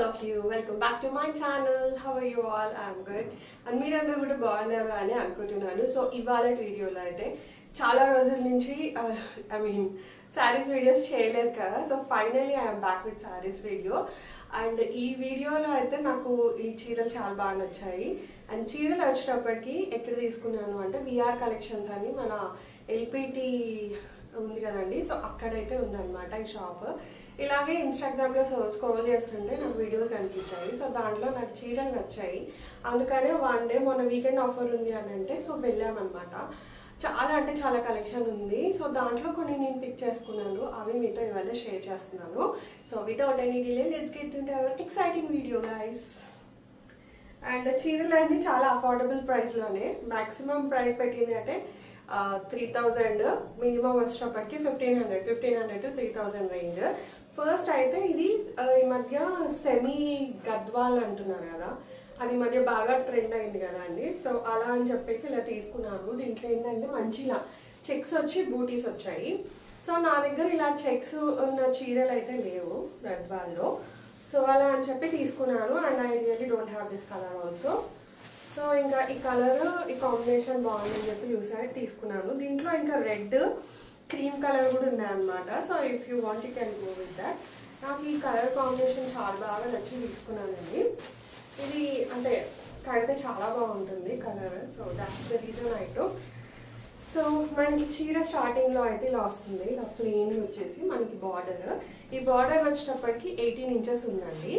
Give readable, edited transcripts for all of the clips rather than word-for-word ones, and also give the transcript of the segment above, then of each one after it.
all of you. Welcome back to my channel. How are you all? I'm good. And మీరందరూ కూడా బాగున్నారు అని అనుకుంటున్నాను. సో ఇవాళ వీడియోలో అయితే చాలా రోజుల నుంచి సారీస్ వీడియోస్ చేయలేదు కదా. So finally I'm back with saris video. And ఈ వీడియోలో అయితే నాకు ఈ చీరలు చాలా బాగా నచ్చాయి. అండ్ చీరలు వచ్చేటప్పటికి ఎక్కడ తీసుకున్నాను అంటే విఆర్ కలెక్షన్స్ అని మన ఎల్పిటి ఉంది కదండి. సో అక్కడైతే ఉందన్నమాట ఈ షాప్. ఇలాగే ఇన్స్టాగ్రామ్లో స్క్రోల్ చేస్తుంటే నాకు వీడియోలు కనిపించాయి. సో దాంట్లో నాకు చీరలు నచ్చాయి. అందుకనే వన్ డే మొన్న వీకెండ్ ఆఫర్ ఉంది అని అంటే సో వెళ్ళామన్నమాట. చాలా అంటే చాలా కలెక్షన్ ఉంది. సో దాంట్లో కొన్ని నేను పిక్ చేసుకున్నాను. అవి మీతో ఇవాళ షేర్ చేస్తున్నాను. So without any delay let's get into hour exciting video guys. And చీరలు అన్నీ చాలా అఫోర్డబుల్ ప్రైస్లోనే. మ్యాక్సిమం ప్రైస్ పెట్టింది అంటే 3000, మినిమం వచ్చేటప్పటికి 1500 to 3000 రేంజ్. ఫస్ట్ అయితే ఇది ఈ మధ్య సెమీ గద్వాల్ అంటున్నారు కదా, అది మధ్య బాగా ట్రెండ్ అయింది కదా అండి. సో అలా అని చెప్పేసి ఇలా తీసుకున్నాను. దీంట్లో ఏంటంటే మంచిగా చెక్స్ వచ్చి బూటీస్ వచ్చాయి. సో నా దగ్గర ఇలా చెక్స్ ఉన్న చీరలు అయితే లేవు గద్వాల్లో. సో అలా అని చెప్పి తీసుకున్నాను. And I really don't have this colour also. So ఇంకా ఈ కలర్ ఈ కాంబినేషన్ బాగుందని చెప్పి చూసాను, తీసుకున్నాను. దీంట్లో ఇంకా రెడ్ క్రీమ్ కలర్ కూడా ఉన్నాయన్నమాట. So if you want you can go with that. నాకు ఈ కలర్ కాంబినేషన్ చాలా బాగా నచ్చి తీసుకున్నానండి. ఇది అంటే కడితే చాలా బాగుంటుంది colour. So that's the reason I took. So మనకి చీర స్టార్టింగ్లో అయితే ఇలా వస్తుంది, ఇలా ప్లెయిన్ వచ్చేసి మనకి బార్డర్. ఈ బార్డర్ వచ్చేటప్పటికి 18 ఇంచెస్ ఉందండి.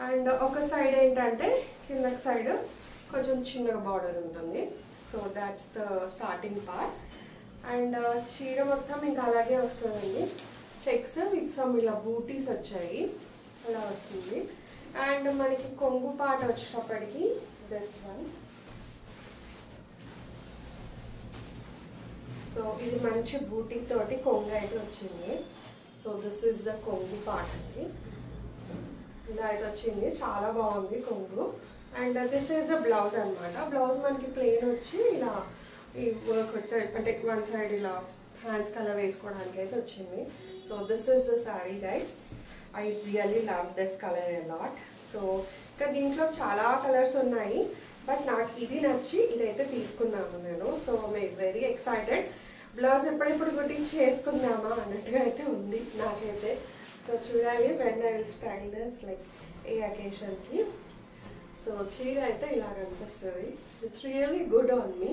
అండ్ ఒక సైడ్ ఏంటంటే కిందకి సైడ్ కొంచెం చిన్నగా బార్డర్ ఉంటుంది. So that's the starting part. And చీర మొత్తం ఇంకా అలాగే వస్తుందండి. చెక్స్ విత్ సమ్ ఇలా బూటీస్ వచ్చాయి, అలా వస్తుంది. అండ్ మనకి కొంగు పార్ట్ వచ్చేటప్పటికి దిస్ వన్. సో ఇది మంచి బూటీ తోటి కొంగు అయితే వచ్చింది. సో దిస్ ఇస్ ద కొంగు పార్ట్ అండి. ఇలా అయితే వచ్చింది, చాలా బాగుంది కొంగు. And this is the blouse అనమాట. బ్లౌజ్ మనకి ప్లెయిన్ వచ్చి ఇలా ఈ వర్క్ అంటే వన్ సైడ్ ఇలా హ్యాండ్స్ కలర్ వేసుకోవడానికి అయితే వచ్చింది. So this is the sari guys. I really love this colour a lot. So ఇంకా దీంట్లో చాలా కలర్స్ ఉన్నాయి, బట్ నాకు ఇది నచ్చి ఇదైతే తీసుకున్నాను నేను. So I very excited. Blouse ఎప్పుడెప్పుడు కుట్టించి చేసుకుందామా అన్నట్టుగా అయితే ఉంది నాకైతే. సో చూడాలి when I will style this like a అకేషన్కి. సో చీర అయితే ఇలా కనిపిస్తుంది. It's really good on me.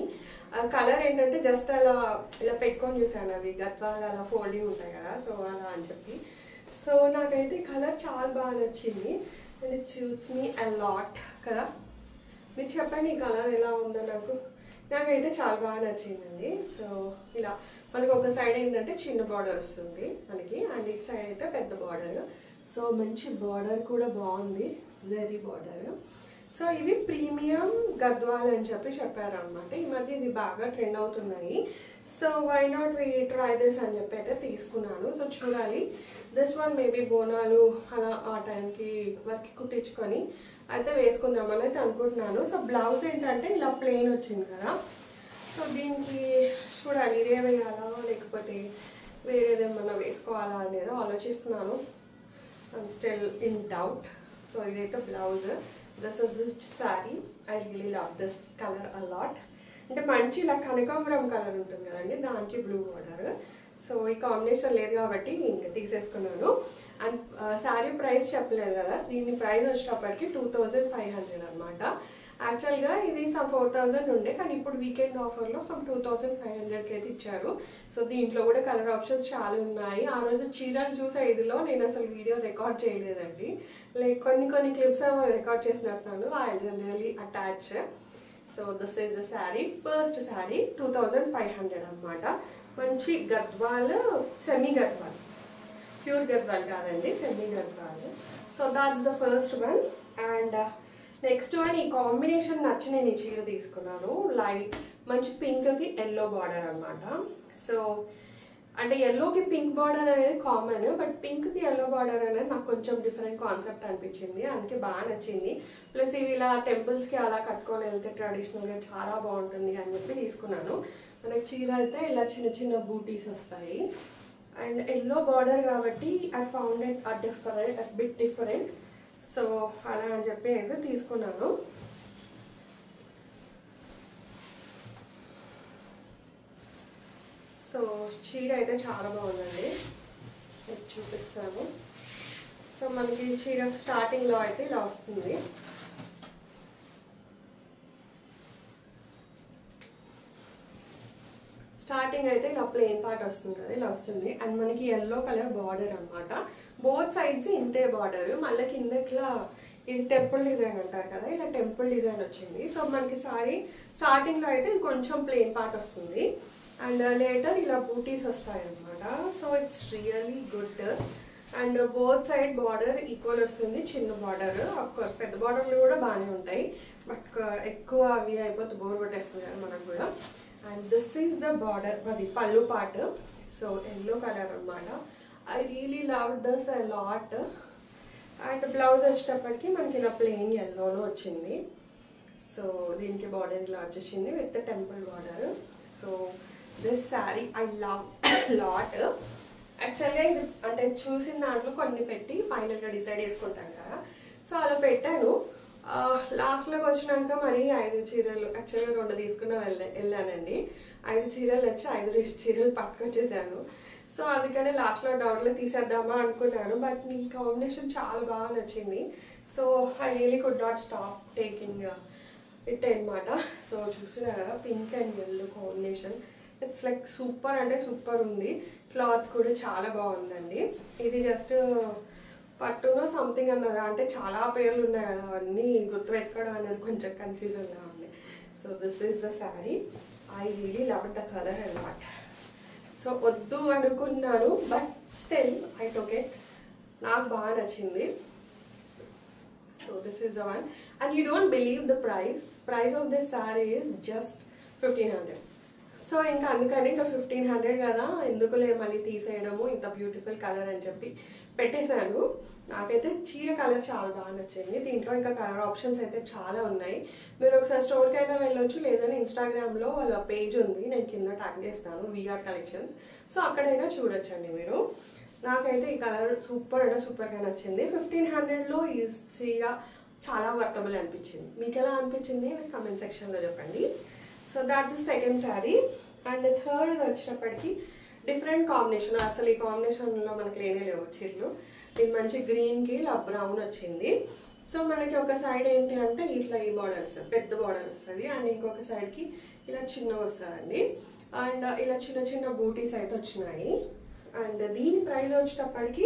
Colour ఏంటంటే జస్ట్ అలా ఇలా పెట్టుకొని చూసాను, అవి గద్వాలు అలా ఫోల్డింగ్ ఉంటాయి కదా, సో అలా అని చెప్పి. సో నాకైతే కలర్ చాలా బాగా నచ్చింది. And it suits me a lot కదా. మీరు చెప్పండి ఈ కలర్ ఎలా ఉందో. నాకైతే చాలా బాగా నచ్చిందండి. సో ఇలా మనకు ఒక సైడ్ ఏంటంటే చిన్న బార్డర్ వస్తుంది మనకి, అండ్ ఇటు సైడ్ అయితే పెద్ద బార్డర్. సో మంచి బార్డర్ కూడా బాగుంది, జరీ బార్డర్. సో ఇవి ప్రీమియం గద్వాల్ అని చెప్పి చెప్పారనమాట. ఈ మధ్య ఇవి బాగా ట్రెండ్ అవుతున్నాయి. So why not we try this అని చెప్పి అయితే తీసుకున్నాను. సో చూడాలి, దిస్ వన్ మేబీ బోనాలు అలా ఆ టైంకి వర్క్ కుట్టించుకొని అయితే వేసుకుందామని అయితే అనుకుంటున్నాను. సో బ్లౌజ్ ఏంటంటే ఇలా ప్లెయిన్ వచ్చింది కదా. సో దీనికి చూడాలి ఇదే వేయాలా లేకపోతే వేరేదేమన్నా వేసుకోవాలా అనేది ఆలోచిస్తున్నాను. I'm still in doubt. So ఇదైతే blouse. This is this sari. I really love this colour a lot. అంటే మంచి ఇలా కనకాంబరం కలర్ ఉంటుంది కదండి, దానికి బ్లూ బార్డర్. సో ఈ కాంబినేషన్ లేదు కాబట్టి ఇంకా తీసేసుకున్నాను. అండ్ శారీ ప్రైస్ చెప్పలేదు కదా, దీని ప్రైస్ వచ్చేటప్పటికి 2500 అనమాట. యాక్చువల్గా ఇది సమ్ 4000 ఉండే, కానీ ఇప్పుడు వీకెండ్ ఆఫర్లో సమ్ 2500కి అయితే ఇచ్చారు. సో దీంట్లో కూడా కలర్ ఆప్షన్స్ చాలా ఉన్నాయి. ఆ రోజు చీరలు చూసే ఇదిలో నేను అసలు వీడియో రికార్డ్ చేయలేదండి. లైక్ కొన్ని క్లిప్స్ రికార్డ్ చేసినట్టున్నాను. I generally attach. So this is the sari. First sari 2500 అనమాట. మంచి గద్వాల్, సెమీ గద్వాల్, ప్యూర్ గద్వాల్ కాదండి, semi Gadwal. So that's the first one. And next one ఈ కాంబినేషన్ నచ్చి నేను ఈ చీర తీసుకున్నాను. లైట్ మంచి పింక్కి ఎల్లో బార్డర్ అనమాట. సో అంటే ఎల్లోకి పింక్ బార్డర్ అనేది కామన్, బట్ పింక్కి ఎల్లో బార్డర్ అనేది నాకు కొంచెం డిఫరెంట్ కాన్సెప్ట్ అనిపించింది, అందుకే బాగా నచ్చింది. ప్లస్ ఇవి ఇలా టెంపుల్స్కి అలా కట్టుకొని వెళ్తే ట్రెడిషనల్గా చాలా బాగుంటుంది అని చెప్పి తీసుకున్నాను. మనకి చీర అయితే ఇలా చిన్న చిన్న బూటీస్ వస్తాయి. అండ్ ఎల్లో బార్డర్ కాబట్టి I found it a bit different. So అలా అని చెప్పి అయితే తీసుకున్నాను. సో చీర అయితే చాలా బాగుందండి, చూపిస్తాను. సో మనకి చీర స్టార్టింగ్లో అయితే ఇలా వస్తుంది. స్టార్టింగ్ అయితే ఇలా ప్లెయిన్ పార్ట్ వస్తుంది కదా, ఇలా వస్తుంది. అండ్ మనకి ఎల్లో కలర్ బార్డర్ అనమాట. బోత్ సైడ్స్ ఇంతే బార్డర్. మళ్ళీ కింద ఇట్లా ఇది టెంపుల్ డిజైన్ అంటారు కదా, ఇలా టెంపుల్ డిజైన్ వచ్చింది. సో మనకి సారీ స్టార్టింగ్లో అయితే కొంచెం ప్లెయిన్ పార్ట్ వస్తుంది. అండ్ లేటర్ ఇలా బూటీస్ వస్తాయి అనమాట. So it's really good. And both side border equal వస్తుంది. చిన్న బార్డర్, అఫ్కోర్స్ పెద్ద బార్డర్లు కూడా బాగానే ఉంటాయి, బట్ ఎక్కువ అవి అయిపోతే బోర్ కొట్టేస్తుంది కదా మనకు కూడా. And this is the border, అది పళ్ళు పార్ట్. సో ఎల్లో కలర్ అనమాట. I really love this a lot. And blouse వచ్చేటప్పటికి మనకి ఇలా ప్లెయిన్ ఎల్లోలో వచ్చింది. సో దీనికి బార్డర్ ఇలా వచ్చేసింది with temple border. So this sari I love lot. యాక్చువల్గా ఇది అంటే చూసిన దాంట్లో కొన్ని పెట్టి ఫైనల్గా డిసైడ్ చేసుకుంటాం కదా, సో అలా పెట్టాను. లాస్ట్లోకి వచ్చినాక మరి 5 చీరలు, యాక్చువల్గా 2 తీసుకుని వెళ్ళానండి. 5 చీరలు వచ్చి 5 చీరలు పట్టుకొచ్చేసాను. సో అందుకనే లాస్ట్లో డౌట్లో తీసేద్దామా అనుకున్నాను, బట్ ఈ కాంబినేషన్ చాలా బాగా నచ్చింది. So I really could not stop taking it అనమాట. సో చూస్తున్నారు కదా, pink and yellow combination. It's like super అంటే సూపర్ ఉంది. క్లాత్ కూడా చాలా బాగుందండి. ఇది జస్ట్ పట్టున సంథింగ్ అన్నారు, అంటే చాలా పేర్లు ఉన్నాయి కదా, అవన్నీ గుర్తుపెట్టుకోవడం అనేది కొంచెం కన్ఫ్యూజన్గా ఉంది. So this is the sari. I really love the colour and lot. So వద్దు అనుకున్నాను, but still I took it. నాకు బాగా నచ్చింది. So this is the one. And you don't believe the price of this sari is just 1500. So ఇంకా అందుకని ఇంకా 1500 కదా, ఎందుకులే మళ్ళీ తీసేయడము, ఇంత బ్యూటిఫుల్ కలర్ అని చెప్పి పెట్టేశాను. నాకైతే చీర కలర్ చాలా బాగా నచ్చింది. దీంట్లో ఇంకా కలర్ ఆప్షన్స్ అయితే చాలా ఉన్నాయి. మీరు ఒకసారి స్టోర్కి అయినా వెళ్ళొచ్చు, లేదని ఇన్స్టాగ్రామ్లో వాళ్ళ పేజ్ ఉంది, నేను కింద ట్యాగ్ చేస్తాను, VR కలెక్షన్స్. సో అక్కడైనా చూడొచ్చండి మీరు. నాకైతే ఈ కలర్ సూపర్ అంటే సూపర్గా నచ్చింది. 1500లో ఈ చీర చాలా వర్తబుల్ అనిపించింది. మీకు ఎలా అనిపించింది నాకు కమెంట్ సెక్షన్లో చెప్పండి. So that's the second sari. And third వచ్చేటప్పటికి డిఫరెంట్ కాంబినేషన్. అసలు ఈ కాంబినేషన్లో మనకి లేనే లేవు చీరలు. ఇది మంచి గ్రీన్కి ఇలా బ్రౌన్ వచ్చింది. సో మనకి ఒక సైడ్ ఏంటి అంటే ఇట్లా ఈ బార్డర్ వస్తుంది, పెద్ద బార్డర్ వస్తుంది. అండ్ ఇంకొక సైడ్కి ఇలా చిన్నగా వస్తుందండి. అండ్ ఇలా చిన్న చిన్న బూటీస్ అయితే వచ్చినాయి. అండ్ దీని ప్రైస్ వచ్చేటప్పటికి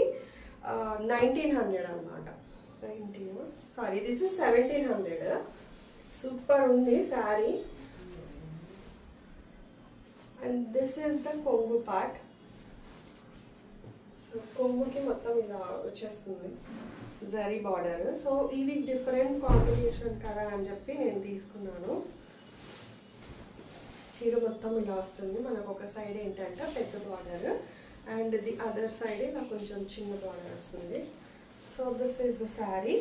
1900 అనమాట. 19 సారీ, దిస్ ఇస్ 1700. సూపర్ ఉంది sari. And this is the కొంగు పార్ట్. సో కొంగుకి మొత్తం ఇలా వచ్చేస్తుంది జరీ బార్డర్. సో ఇది డిఫరెంట్ కాంబినేషన్ కదా అని చెప్పి నేను తీసుకున్నాను. చీర మొత్తం ఇలా వస్తుంది. మనకు ఒక సైడ్ ఏంటంటే పెద్ద border, and the other side ఇలా కొంచెం చిన్న బార్డర్ వస్తుంది. So this is the sari.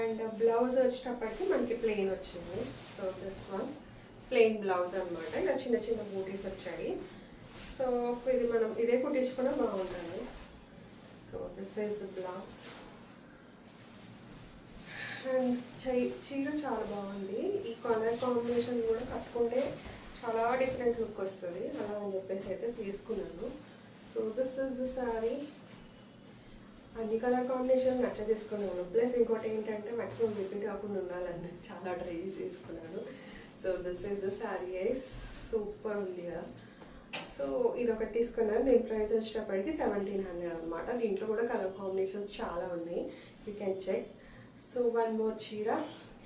And blouse వచ్చేటప్పటికి మనకి ప్లెయిన్ వచ్చింది. So this one plain blouse అనమాట. ఇలా చిన్న చిన్న బూటీస్ వచ్చాయి. సో ఇది మనం ఇదే కుట్టించుకున్నా బాగుంటుంది. So this is blouse. And చీర చాలా బాగుంది. ఈ కలర్ కాంబినేషన్ కూడా కట్టుకుంటే చాలా డిఫరెంట్ లుక్ వస్తుంది, అలా అని చెప్పేసి అయితే తీసుకున్నాను. So this is the sari. అన్ని కలర్ కాంబినేషన్ నచ్చ తీసుకున్నాను. ప్లస్ ఇంకోటి ఏంటంటే మ్యాక్సిమం రిపీట్ కాకుండా ఉండాలని చాలా ట్రై చేసి తీసుకున్నాను. So this is the sari. Super ఉంది కదా. సో ఇది ఒకటి తీసుకున్నాను. దీని ప్రైస్ వచ్చేటప్పటికి 1700 అనమాట. దీంట్లో కూడా కలర్ కాంబినేషన్స్ చాలా ఉన్నాయి, you can check. So one more చీర,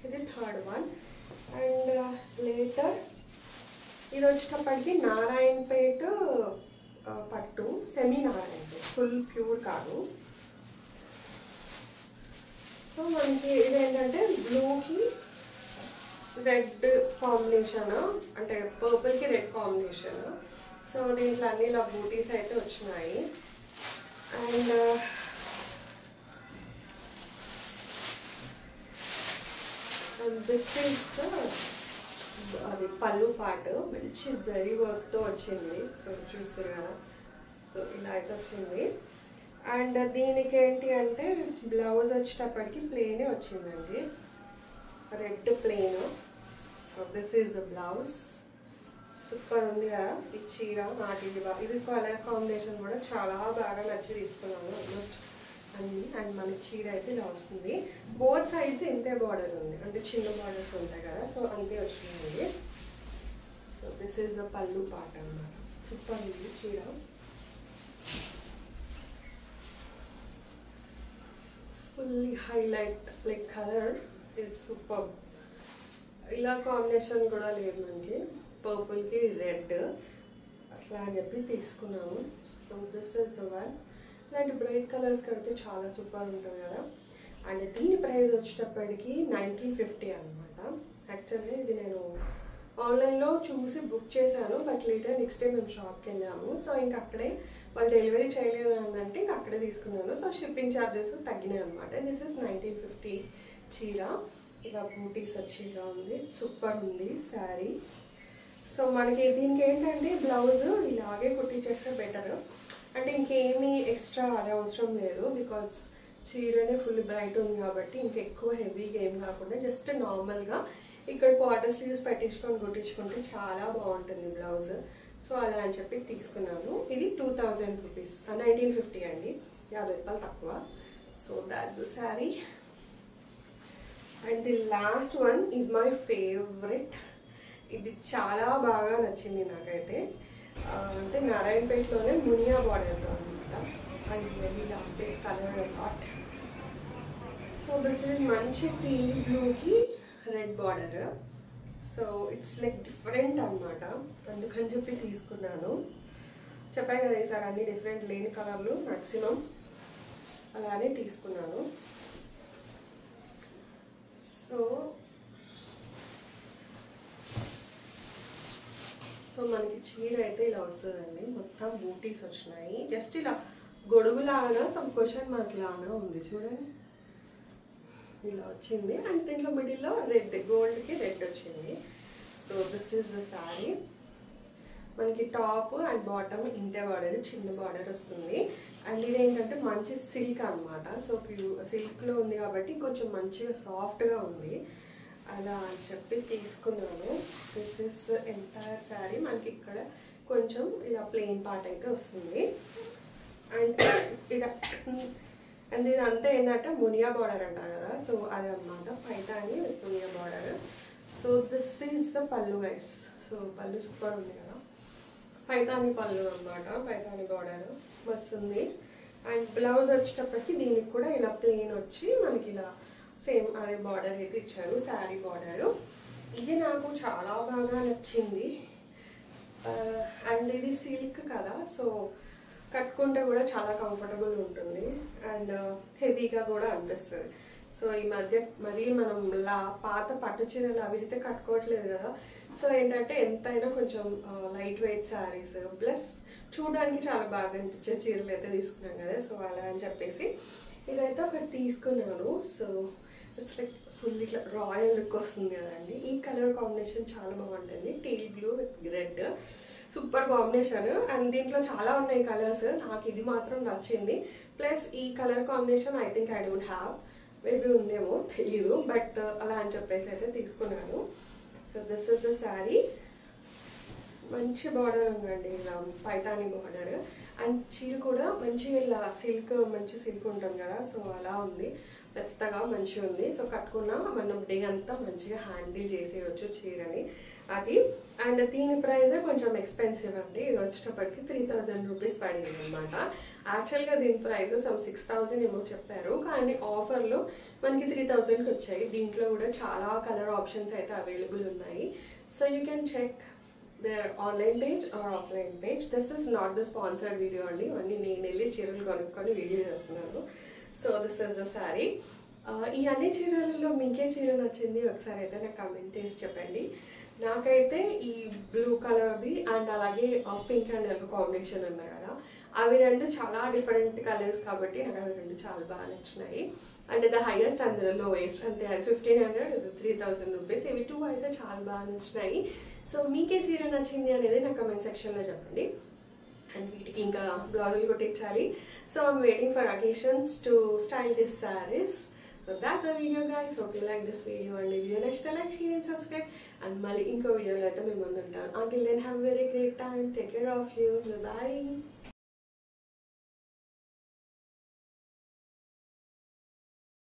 ఇది థర్డ్ వన్. అండ్ లేటర్ ఇది వచ్చేటప్పటికి నారాయణపేట పట్టు, సెమీ నారాయణపేట, ఫుల్ ప్యూర్ కాదు. సో మనకి ఇదేంటంటే బ్లూకి రెడ్ కాంబినేషన్, అంటే పర్పుల్కి రెడ్ కాంబినేషన్. సో దీంట్లో అన్ని ఇలా బూటీస్ అయితే వచ్చినాయి. అండ్ దిస్ ఈజ్ అది పళ్ళు పార్ట్, మంచి జరీ వర్క్తో వచ్చింది. సో చూస్తారు కదా, సో ఇలా అయితే వచ్చింది. అండ్ దీనికి ఏంటి అంటే బ్లౌజ్ వచ్చేటప్పటికి ప్లెయినే వచ్చిందండి, red plain. So this is the blouse. Super ఉంది కదా ఈ చీర. నాకు ఇది కలర్ కాంబినేషన్ కూడా చాలా బాగా నచ్చి తీసుకున్నాను ఆల్మోస్ట్ అన్ని. అండ్ మన చీర అయితే ఇలా వస్తుంది. బోత్ సైడ్స్ ఇంతే బార్డర్ ఉంది, అంటే చిన్న బార్డర్స్ ఉంటాయి కదా, సో అంతే వచ్చింది. సో దిస్ ఈజ్ ద పళ్ళు పార్ట్ అన్నమాట. సూపర్ ఉంది చీర. Fully highlight like colour is super. ఇలా కాంబినేషన్ కూడా లేదు మనకి, పర్పుల్కి రెడ్ అట్లా అని చెప్పి తీసుకున్నాము. So this is one. ఇలాంటి బ్రైట్ కలర్స్ కడితే చాలా సూపర్ ఉంటుంది కదా. అండ్ దీని ప్రైస్ వచ్చేటప్పటికి 1950 అనమాట. యాక్చువల్లీ ఇది నేను ఆన్లైన్లో చూసి బుక్ చేశాను, బట్ లేటర్ నెక్స్ట్ డే మేము షాప్కి వెళ్ళాము. సో ఇంకా అక్కడే వాళ్ళు డెలివరీ చేయలేదు అని అంటే ఇంకా అక్కడే తీసుకున్నాను. సో షిప్పింగ్ ఛార్జెస్ తగ్గినాయి అనమాట. దిస్ ఇస్ 1950 చీర. ఇలా బూటీస్ వచ్చి ఇలా ఉంది, సూపర్ ఉంది శారీ. సో మనకి దీనికి ఏంటంటే బ్లౌజ్ ఇలాగే కుట్టించేస్తే బెటర్, అంటే ఇంకేమీ ఎక్స్ట్రా అదే అవసరం లేదు. బికాస్ చీరనే ఫుల్ బ్రైట్ ఉంది కాబట్టి ఇంకెక్కువ హెవీగా ఏం కాకుండా జస్ట్ నార్మల్గా ఇక్కడ క్వార్టర్ స్లీవ్స్ పెట్టించుకొని కుట్టించుకుంటే చాలా బాగుంటుంది బ్లౌజ్. సో అలా అని చెప్పి తీసుకున్నాను. ఇది 2000 రూపీస్, 1950 అండి, 50 రూపాయలు తక్కువ. So that's the sari. And the last one is my favourite. ఇది చాలా బాగా నచ్చింది నాకైతే. అంటే నారాయణపేటలోనే మునియా బార్డర్లో అనమాట. I really love this colour lot. So this is మంచి టీ బ్లూకి red border. So it's like different అనమాట, అందుకని చెప్పి తీసుకున్నాను. చెప్పాను కదా ఈసారి అన్ని డిఫరెంట్ లేని కలర్లు మ్యాక్సిమం, అలానే తీసుకున్నాను. సో మనకి చీర అయితే ఇలా వస్తుందండి, మొత్తం బూటీస్ వచ్చినాయి. జస్ట్ ఇలా గొడుగులాగా సమ్ క్వశ్చన్ మార్క్ లాగా ఉంది చూడండి, ఇలా వచ్చింది. అండ్ దీంట్లో మిడిల్లో రెడ్, గోల్డ్కి రెడ్ వచ్చింది. So this is the sari. మనకి టాప్ అండ్ బాటమ్ ఇంతే బార్డర్, చిన్న బార్డర్ వస్తుంది. అండ్ ఇది ఏంటంటే మంచి సిల్క్ అనమాట. సో సిల్క్లో ఉంది కాబట్టి కొంచెం మంచిగా సాఫ్ట్గా ఉంది, అలా అని చెప్పి తీసుకున్నాను. This is entire sari. మనకి ఇక్కడ కొంచెం ఇలా ప్లెయిన్ పార్ట్ అయితే వస్తుంది. అండ్ ఇదంతా ఏంటంటే మునియా బార్డర్ అంటారు కదా, సో అది అనమాట Paithani Muniya border. So this is the పళ్ళు గైస్. సో పళ్ళు సూపర్ ఉంది కదా, పైతాని పళ్ళు అనమాట, పైతాని బార్డర్ వస్తుంది. అండ్ బ్లౌజ్ వచ్చేటప్పటికి దీనికి కూడా ఇలా ప్లెయిన్ వచ్చి మనకి ఇలా సేమ్ అదే బార్డర్ అయితే ఇచ్చారు, శారీ బార్డరు. ఇది నాకు చాలా బాగా నచ్చింది. అండ్ ఇది సిల్క్ కదా, సో కట్టుకుంటే కూడా చాలా కంఫర్టబుల్ ఉంటుంది అండ్ హెవీగా కూడా అనిపిస్తుంది. సో ఈ మధ్య మరీ మనం పాత పట్టు చీరలు అవి అయితే కట్టుకోవట్లేదు కదా. సో ఏంటంటే ఎంతైనా కొంచెం లైట్ వెయిట్ శారీస్ ప్లస్ చూడడానికి చాలా బాగా అనిపించే చీరలు అయితే తీసుకున్నాం కదా. సో అలా అని చెప్పేసి ఇదైతే ఒకటి తీసుకున్నాను. సో ఇట్స్ లైక్ ఫుల్ ఇట్లా రాయల్ లుక్ వస్తుంది కదండి. ఈ కలర్ కాంబినేషన్ చాలా బాగుంటుంది, teal blue with red, super combination. And దీంట్లో చాలా ఉన్నాయి కలర్స్, నాకు ఇది మాత్రం నచ్చింది. ప్లస్ ఈ colour combination I think I don't have, maybe ఉందేమో తెలీదు, బట్ అలా అని చెప్పేసి అయితే తీసుకున్నాను. So this is the sari. మంచి బార్డర్ ఉందండి, ఇలా పైతాని బార్డర్. అండ్ చీర కూడా మంచిగా ఇలా సిల్క్, మంచి సిల్క్ ఉంటుంది కదా, సో అలా ఉంది, మెత్తగా మంచిగా ఉంది. సో కట్టుకున్నా మనం డే అంతా మంచిగా హ్యాండిల్ చేసేయచ్చు చీరని అది. అండ్ దీని ప్రైస్ కొంచెం ఎక్స్పెన్సివ్ అండి, ఇది వచ్చేటప్పటికి 3000 రూపీస్ పడింది అనమాట. యాక్చువల్గా దీని ప్రైస్ సమ్ 6000 ఏమో చెప్పారు, కానీ ఆఫర్లో మనకి 3000కి వచ్చాయి. దీంట్లో కూడా చాలా కలర్ ఆప్షన్స్ అయితే అవైలబుల్ ఉన్నాయి. So you can check their online page or offline page. This is not the sponsored video అండి, అన్నీ నేను వెళ్ళి చీరలు కొనుక్కొని వీడియో చేస్తున్నాను. So this is the sari. ఈ అన్ని చీరలలో మీకే చీర నచ్చింది ఒకసారి అయితే నాకు కమెంట్ చేసి చెప్పండి. నాకైతే ఈ బ్లూ కలర్ది అండ్ అలాగే పింక్ అండ్ ఎల్లో కాంబినేషన్ ఉన్నాయి కదా, అవి రెండు చాలా డిఫరెంట్ కలర్స్ కాబట్టి నాకు అవి రెండు చాలా బాగా నచ్చినాయి. And the highest and the lowest అంతే 1500, 3000 రూపీస్. ఇవి టూ అయితే చాలా బాగా నచ్చినాయి. సో మీకే చీర నచ్చింది అనేది నా కమెంట్ సెక్షన్లో చెప్పండి. అండ్ వీటికి ఇంకా బ్లౌజులు కుట్టించాలి. So I'm waiting for occasions to style this sarees. So that's a video guys. Hope you like this video and video నచ్చితే like share and subscribe. And మళ్ళీ ఇంకో వీడియోలో అయితే మేము ముందు ఉంటాను. Until then have very great time. Take care of you. Bye.